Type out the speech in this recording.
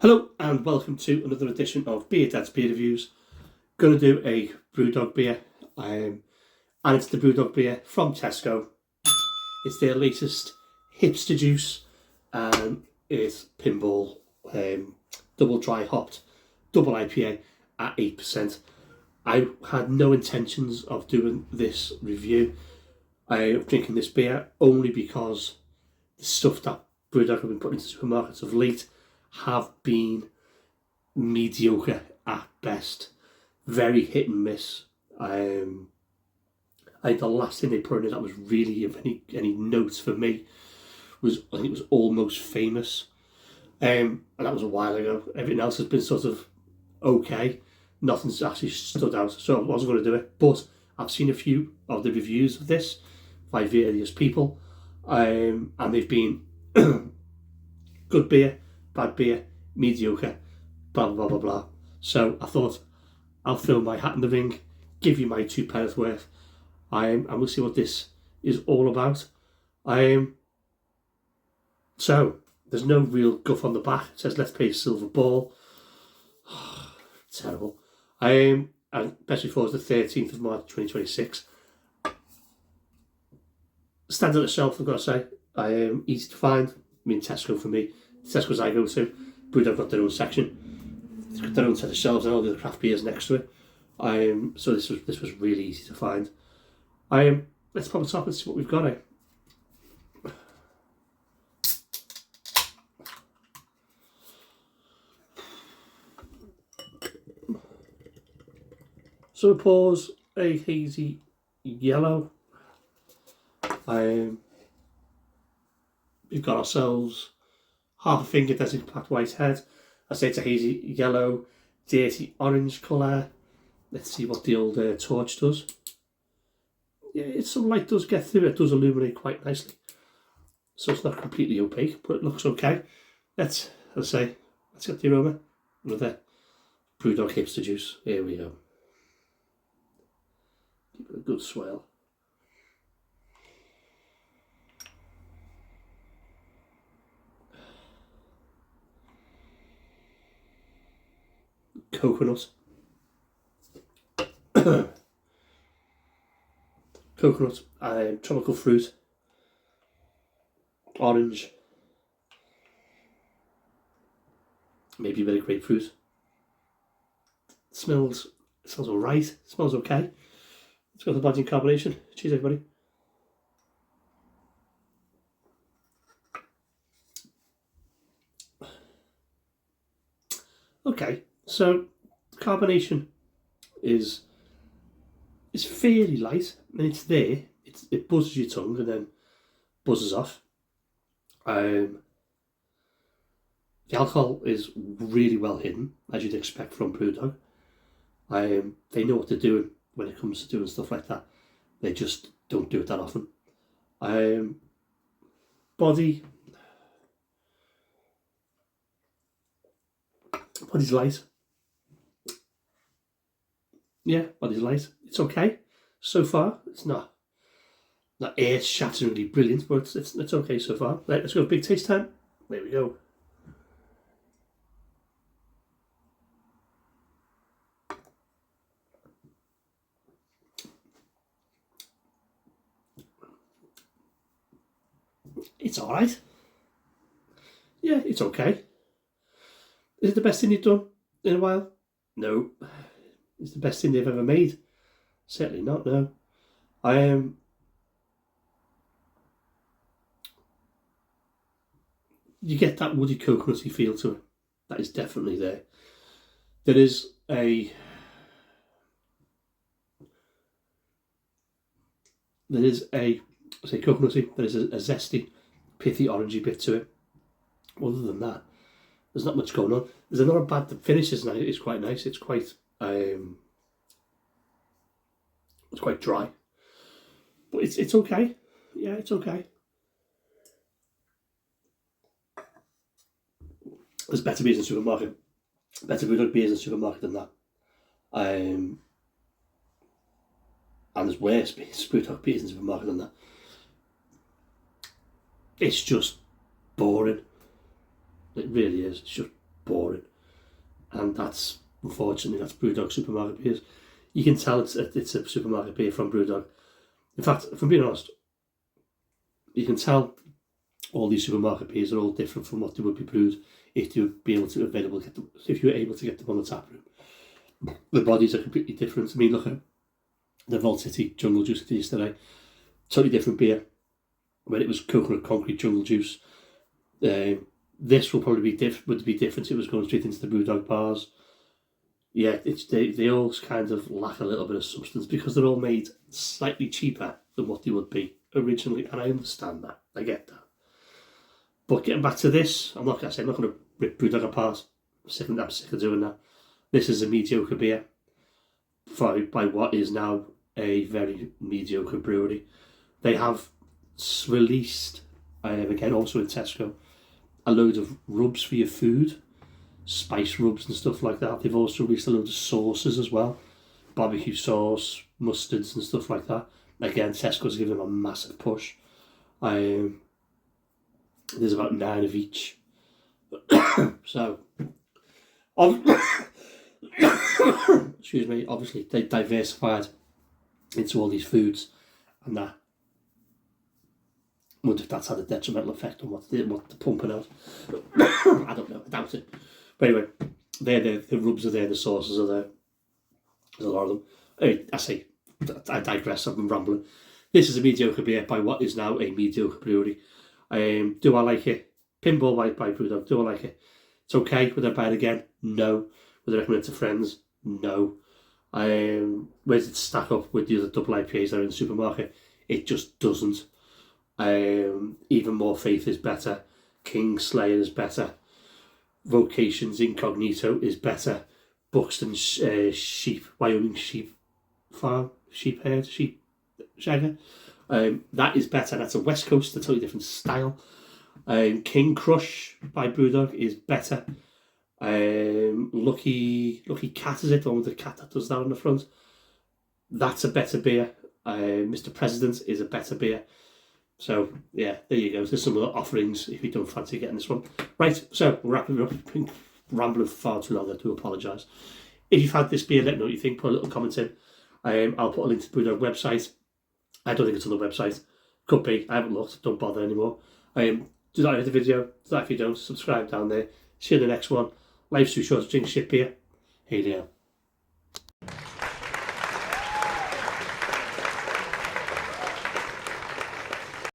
Hello and welcome to another edition of Beer Dad's Beer Reviews. Going to do a BrewDog beer, and it's the BrewDog beer from Tesco. It's their latest hipster juice, and it's Pinball double dry hopped, double IPA at 8%. I had no intentions of doing this review. I'm drinking this beer only because the stuff that BrewDog have been putting into supermarkets of late have been mediocre at best, very hit and miss. I think the last thing they put in it that was really of any notes for me was, I think it was Almost Famous, and that was a while ago. Everything else has been sort of okay. Nothing's actually stood out, so I wasn't going to do it. But I've seen a few of the reviews of this by various people, and they've been good beer, bad beer, mediocre, blah blah blah blah. So I thought I'll throw my hat in the ring, give you my £2 worth, and we'll see what this is all about. So there's no real guff on the back. It says let's play silver ball. Terrible. And best before is the 13th of March 2026. Stands on the shelf, I've got to say. Easy to find. I mean, Tesco for me. Tesco's I go to. BrewDog got their own section. It's got their own set of shelves and all the other craft beers next to it. So this was really easy to find. Let's pop the top and see what we've got. So it pours a hazy yellow. We've got ourselves half a finger desert packed white head. I say it's a hazy yellow, dirty orange colour. Let's see what the old torch does. Yeah, some light does get through. It does illuminate quite nicely. So it's not completely opaque, but it looks okay. Let's get the aroma. Another BrewDog hipster juice. Here we go. Give it a good swirl. Coconut. Coconut, tropical fruit, orange, maybe a bit of grapefruit. It smells alright, it smells okay. Let's go to the blending combination. Cheers everybody. Okay, so carbonation is fairly light, and it's there. It buzzes your tongue and then buzzes off. The alcohol is really well hidden, as you'd expect from BrewDog. They know what they're doing when it comes to doing stuff like that. They just don't do it that often. Body's light. Yeah, body's light. It's okay so far. It's not earth-shatteringly brilliant, but it's okay so far. Right, let's go big taste time. There we go. It's all right. Yeah, it's okay. Is it the best thing you've done in a while? No. It's the best thing they've ever made. Certainly not, no. You get that woody coconutty feel to it. That is definitely there. There is a coconutty, there is a zesty, pithy, orangey bit to it. Other than that, there's not much going on. There's another bad, the finish is nice, it's quite nice, it's quite dry. But it's okay. Yeah, it's okay. There's better beers in the supermarket. Better BrewDog beers in the supermarket than that. And there's worse BrewDog beers in the supermarket than that. It's just boring. It really is. It's just boring. And that's, unfortunately, that's BrewDog supermarket beers. You can tell it's a supermarket beer from BrewDog. In fact, if I'm being honest, you can tell all these supermarket beers are all different from what they would be brewed if you would be able to if you were able to get them on the tap room. The bodies are completely different. I mean, look at the Vault City Jungle Juice yesterday. Totally different beer. When it was coconut concrete jungle juice, this will probably be different. It was going straight into the BrewDog bars. Yeah, they all kind of lack a little bit of substance because they're all made slightly cheaper than what they would be originally, and I understand that. I get that. But getting back to this, I'm not going to rip BrewDog apart. I'm sick of doing that. This is a mediocre beer by what is now a very mediocre brewery. They have released, again also in Tesco, a load of rubs for your food, spice rubs and stuff like that. They've also released a load of sauces as well, barbecue sauce, mustards and stuff like that. Again, Tesco's giving them a massive push. There's about 9 of each. So, excuse me, obviously they diversified into all these foods, and that, I wonder if that's had a detrimental effect on what they're pumping out. I don't know, I doubt it. But anyway, the rubs are there, the sauces are there. There's a lot of them. Anyway, I digress, I've been rambling. This is a mediocre beer by what is now a mediocre brewery. Do I like it? Pinball by BrewDog, do I like it? It's okay. Would I buy it again? No. Would I recommend it to friends? No. Where does it stack up with the other double IPAs that are in the supermarket? It just doesn't. Even More Faith is better. Kingslayer is better. Vocations Incognito is better. Buxton Wyoming Sheep Farm, Sheep Shagger. That is better. That's a West Coast, a totally different style. King Crush by BrewDog is better. Lucky Cat, is it? The one with the cat that does that on the front. That's a better beer. Mr. President is a better beer. So yeah, there you go. There's some other offerings if you don't fancy getting this one. Right, so we're wrapping up. Been rambling for far too long. I do apologise. If you've had this beer, let me know what you think. Put a little comment in. I'll put a link to the BrewDog website. I don't think it's on the website. Could be. I haven't looked. Don't bother anymore. Do that like the video. Do that if you don't. Subscribe down there. See you in the next one. Life's too short to drink shit beer. Hey there.